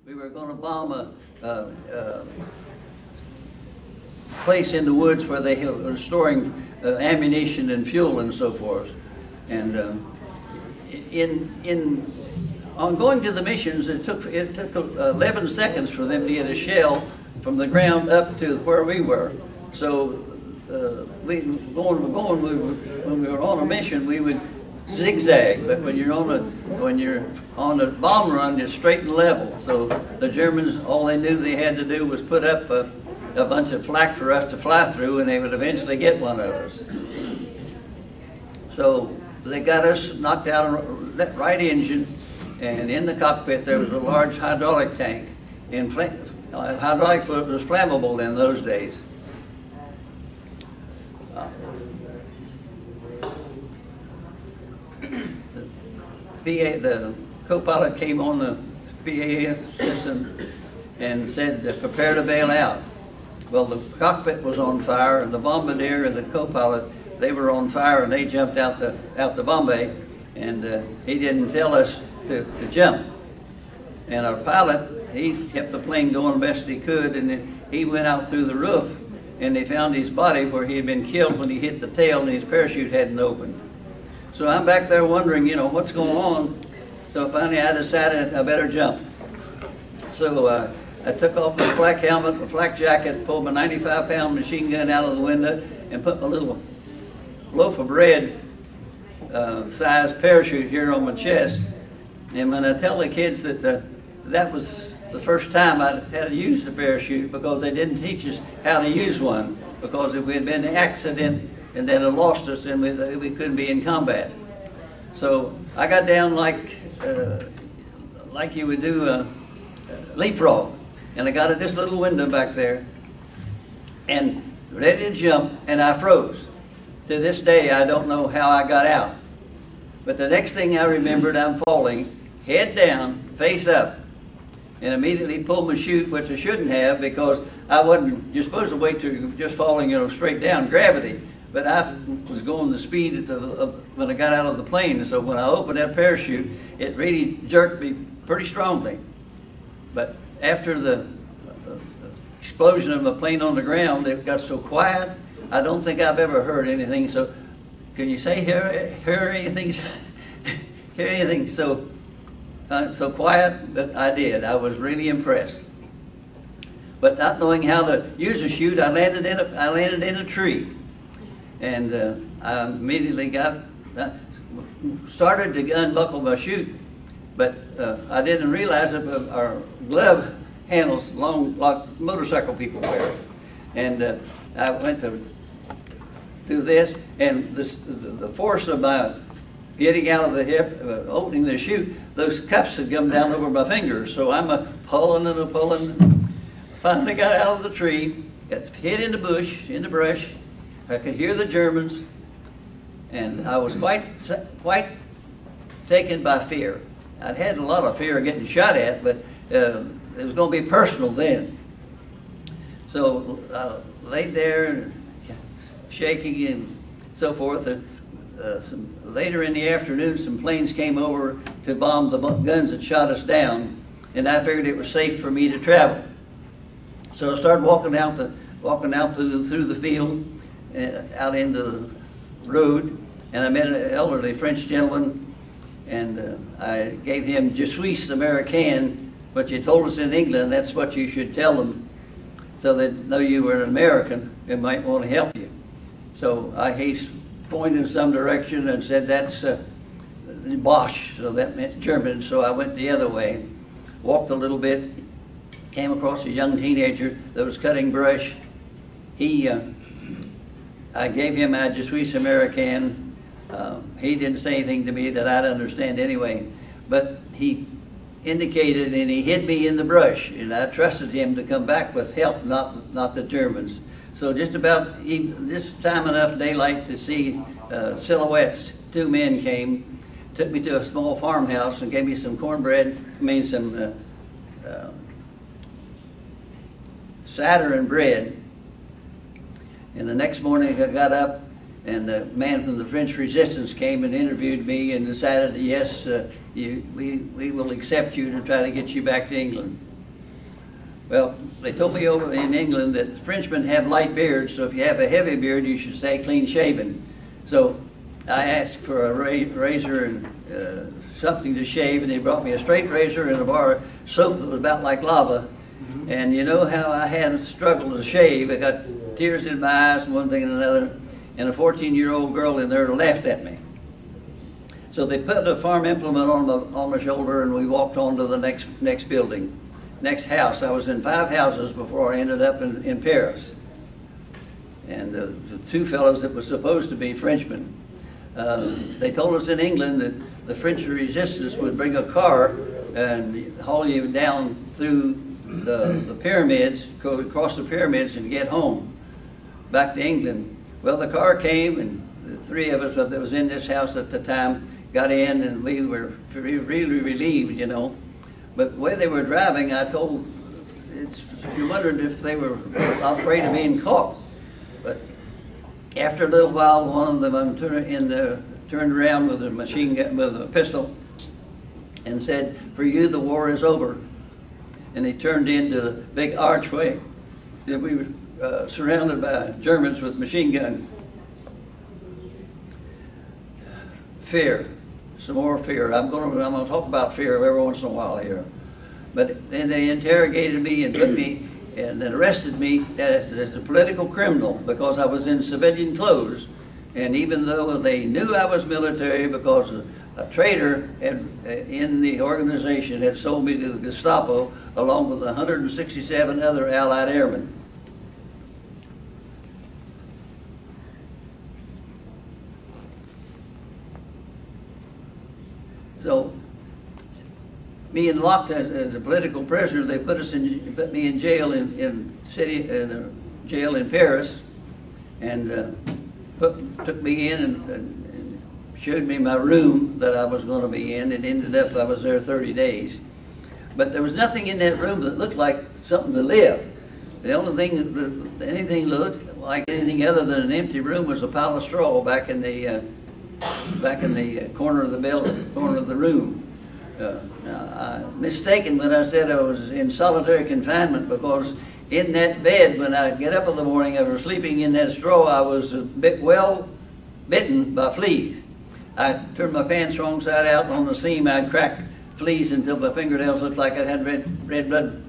We were going to bomb a place in the woods where they were storing ammunition and fuel and so forth. And on going to the missions, it took 11 seconds for them to get a shell from the ground up to where we were. So when we were on a mission, we would zigzag, but when you're on a bomb run, it's straight and level. So the Germans, all they knew they had to do was put up a bunch of flak for us to fly through, and they would eventually get one of us. So they got us knocked out of that right engine, and in the cockpit there was a large hydraulic tank. And hydraulic fluid was flammable in those days. The co-pilot came on the PAS system and said, prepare to bail out. Well, the cockpit was on fire, and the bombardier and the co-pilot, they were on fire, and they jumped out the Bombay, and he didn't tell us to jump. And our pilot, he kept the plane going best he could, and then he went out through the roof, and they found his body where he had been killed when he hit the tail, and his parachute hadn't opened. So I'm back there wondering, what's going on. So finally I decided I better jump. So I took off my flak helmet, my flak jacket, pulled my 95-pound machine gun out of the window, and put my little loaf of bread size parachute here on my chest. And when I tell the kids that that was the first time I had to use the parachute, because they didn't teach us how to use one, because if we had been in an accident and they'd have lost us, then we couldn't be in combat. So I got down like you would do a leapfrog, and I got at this little window back there and ready to jump, and I froze. To this day, I don't know how I got out. But the next thing I remembered, I'm falling, head down, face up, and immediately pulled my chute, which I shouldn't have, because I wasn't, you're supposed to wait till you're just falling, straight down, gravity. But I was going the speed when I got out of the plane, and so when I opened that parachute, it really jerked me pretty strongly. But after the explosion of the plane on the ground, it got so quiet, I don't think I've ever heard anything. So, can you say hear anything? Hear anything so quiet? But I did. I was really impressed. But not knowing how to use a chute, I landed in a tree. And I immediately started to unbuckle my chute, but I didn't realize that our glove handles long like motorcycle people wear. And I went to do this, and the force of my getting out of the hip, opening the chute, those cuffs had come down over my fingers. So I'm pulling and a pulling. Finally got out of the tree, got hit in the bush, in the brush. I could hear the Germans, and I was quite taken by fear. I'd had a lot of fear of getting shot at, but it was going to be personal then. So I laid there, and shaking and so forth. And later in the afternoon, some planes came over to bomb the guns that shot us down, and I figured it was safe for me to travel. So I started walking out through the field, out into the road, and I met an elderly French gentleman, and I gave him "Je suis Americain," but you told us in England that's what you should tell them, so they know you were an American and might want to help you. So he pointed in some direction and said, that's Bosch, so that meant German. So I went the other way, walked a little bit, came across a young teenager that was cutting brush. I gave him a "Je suis Americain." He didn't say anything to me that I'd understand anyway, but he indicated and he hid me in the brush, and I trusted him to come back with help, not the Germans. So just about this time enough daylight to see silhouettes. Two men came, took me to a small farmhouse and gave me some cornbread, some cider and bread. And the next morning I got up, and the man from the French Resistance came and interviewed me and decided, yes, we will accept you to try to get you back to England. Well, they told me over in England that Frenchmen have light beards, so if you have a heavy beard, you should stay clean shaven. So I asked for a razor and something to shave, and they brought me a straight razor and a bar of soap that was about like lava. And you know how I had a struggle to shave. I got tears in my eyes and one thing and another, and a 14-year-old girl in there laughed at me. So they put a farm implement on my shoulder, and we walked on to the next building. Next house. I was in 5 houses before I ended up in Paris. And the 2 fellows that were supposed to be Frenchmen, they told us in England that the French resistance would bring a car and haul you down through the pyramids, go across the pyramids and get home, back to England. Well, the car came, and the 3 of us that was in this house at the time got in, and we were really relieved, you know. But the way they were driving, I told, you wondered if they were afraid of being caught. But after a little while, one of them turned around with a machine gun, with a pistol, and said, "For you, the war is over." And he turned into the big archway that we were surrounded by Germans with machine guns. Fear. Some more fear. I'm going to talk about fear every once in a while here. But then they interrogated me and put me and then arrested me as a political criminal because I was in civilian clothes. And even though they knew I was military, because a traitor in the organization had sold me to the Gestapo along with 167 other Allied airmen. So, being locked as a political prisoner, they put me in jail in jail in Paris, and took me in and showed me my room that I was going to be in. It ended up I was there 30 days, but there was nothing in that room that looked like something to live. The only thing that anything looked like anything other than an empty room was a pile of straw back in the corner of the building, corner of the room. I'm mistaken when I said I was in solitary confinement, because in that bed, when I get up in the morning, I was sleeping in that straw. I was well bitten by fleas. I turned my pants wrong side out, and on the seam I'd crack fleas until my fingernails looked like I had red blood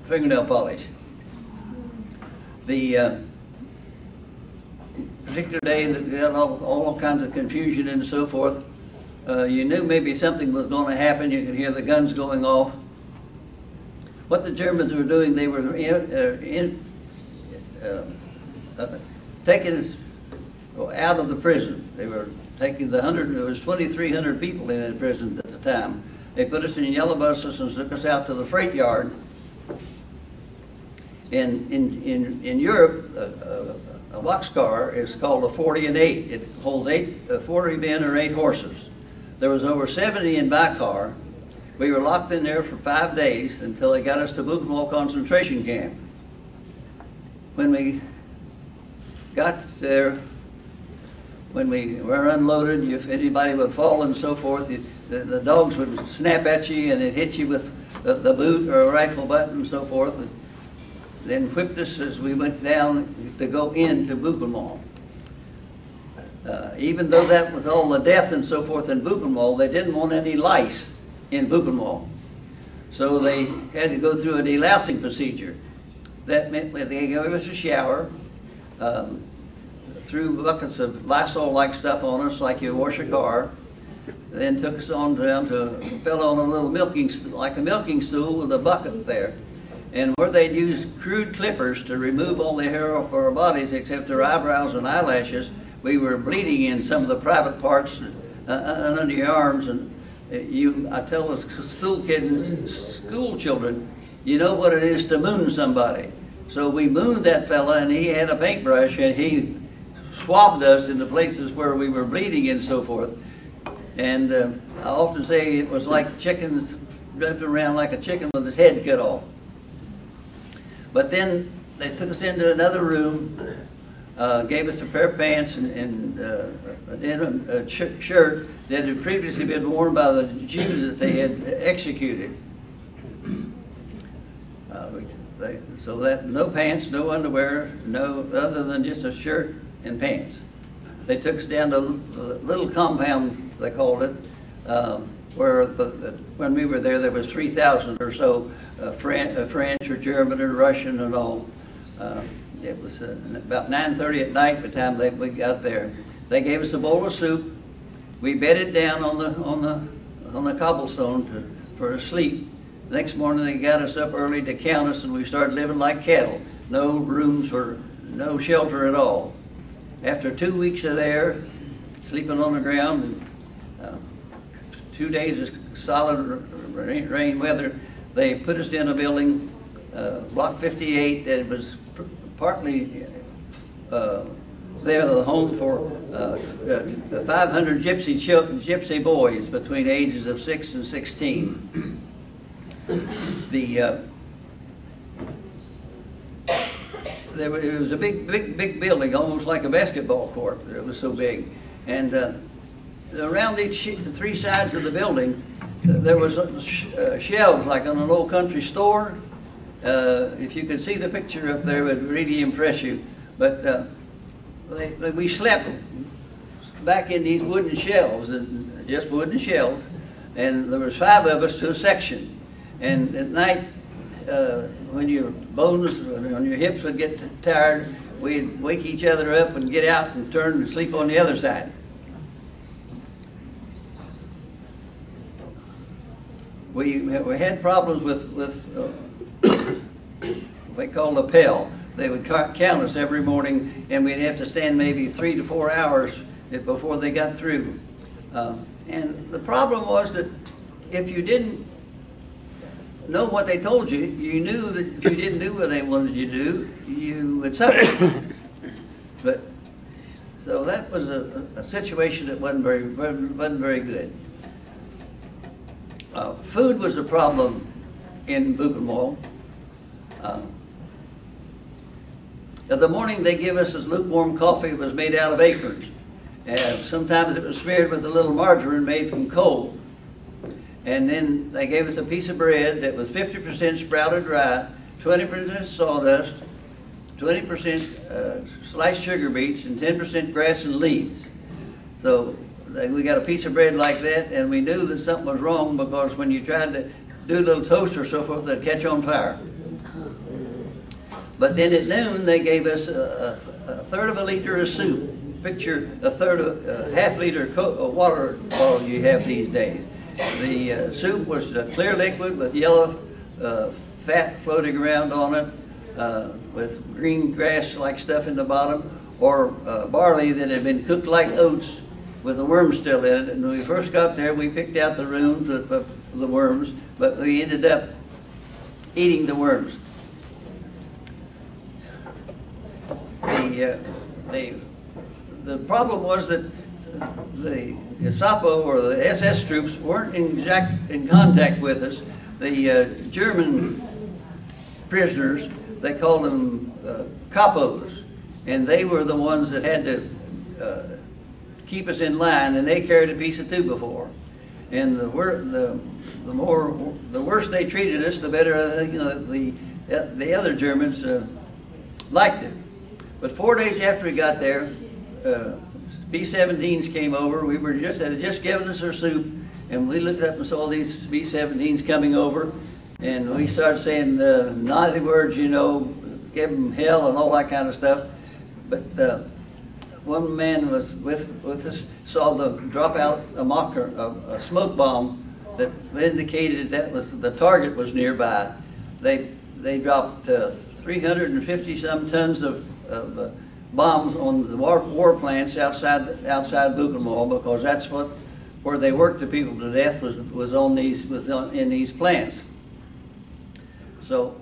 fingernail polish. The particular day that got all kinds of confusion and so forth, you knew maybe something was going to happen. You could hear the guns going off. What the Germans were doing, they were taking us out of the prison. They were taking there was 2,300 people in the prison at the time. They put us in yellow buses and took us out to the freight yard. In Europe, a boxcar is called a 40 and 8. It holds 40 men or 8 horses. There was over 70 in my car. We were locked in there for 5 days until they got us to Buchenwald concentration camp. When we got there, when we were unloaded, if anybody would fall and so forth, the dogs would snap at you and they'd hit you with the boot or a rifle butt and so forth, and then whipped us as we went down to go into Buchenwald. Even though that was all the death and so forth in Buchenwald, they didn't want any lice in Buchenwald. So they had to go through a delousing procedure. That meant they gave us a shower, threw buckets of Lysol-like stuff on us like you wash a car, then took us on down fell on a little milking stool with a bucket there. And where they'd use crude clippers to remove all the hair off our bodies except our eyebrows and eyelashes, we were bleeding in some of the private parts under your arms. And I tell the school children, you know what it is to moon somebody. So we mooned that fella, and he had a paintbrush, and he swabbed us in the places where we were bleeding and so forth. And I often say it was like chickens driving around like a chicken with his head cut off. But then they took us into another room, gave us a pair of pants and a shirt that had previously been worn by the Jews that they had executed. So that no pants, no underwear, no other than just a shirt and pants. They took us down to the little compound, they called it, where when we were there was 3,000 or so French or German or Russian and all. It was about 9:30 at night by the time we got there. They gave us a bowl of soup. We bedded down on the cobblestone for a sleep. The next morning they got us up early to count us, and we started living like cattle. No rooms or no shelter at all. After 2 weeks of there, sleeping on the ground, and 2 days of solid rain weather, they put us in a building, Block 58, that was partly the home for 500 gypsy boys between ages of 6 and 16. It was a big building, almost like a basketball court. It was so big, and around each 3 sides of the building, there was shelves like on an old country store. If you could see the picture up there, it would really impress you. But we slept back in these wooden shelves, just wooden shelves, and there was 5 of us to a section. And at night, when your bones on your hips would get tired, we'd wake each other up and get out and turn and sleep on the other side. We had problems with they called a Pell. They would count us every morning, and we'd have to stand maybe 3 to 4 hours before they got through. And the problem was that if you didn't know what they told you, you knew that if you didn't do what they wanted you to do, you would suffer. But so that was a situation that wasn't very good. Food was a problem in Buchenwald. The morning they give us lukewarm coffee. It was made out of acorns, and sometimes it was smeared with a little margarine made from coal. And then they gave us a piece of bread that was 50% sprouted rye, 20% sawdust, 20% sliced sugar beets, and 10% grass and leaves. So we got a piece of bread like that, and we knew that something was wrong, because when you tried to do a little toast or so forth, it'd catch on fire. But then at noon, they gave us a third of a liter of soup. Picture a third of a half-liter water bottle you have these days. The soup was a clear liquid with yellow fat floating around on it, with green grass-like stuff in the bottom, or barley that had been cooked like oats with the worms still in it. And when we first got there, we picked out the the worms, but we ended up eating the worms. The problem was that the Gestapo or the SS troops weren't in contact with us. The German prisoners, they called them capos, and they were the ones that had to keep us in line, and they carried a piece of 2x4. And the worse they treated us, the better the other Germans liked it. But 4 days after we got there, B-17s came over. They had just given us our soup, and we looked up and saw these B-17s coming over, and we started saying naughty words, you know, give them hell and all that kind of stuff. But one man was with us, saw them drop out a smoke bomb that indicated that the target was nearby. They dropped 350 some tons of bombs on the war plants outside Buchenwald, because that's where they worked the people to death was in these plants. So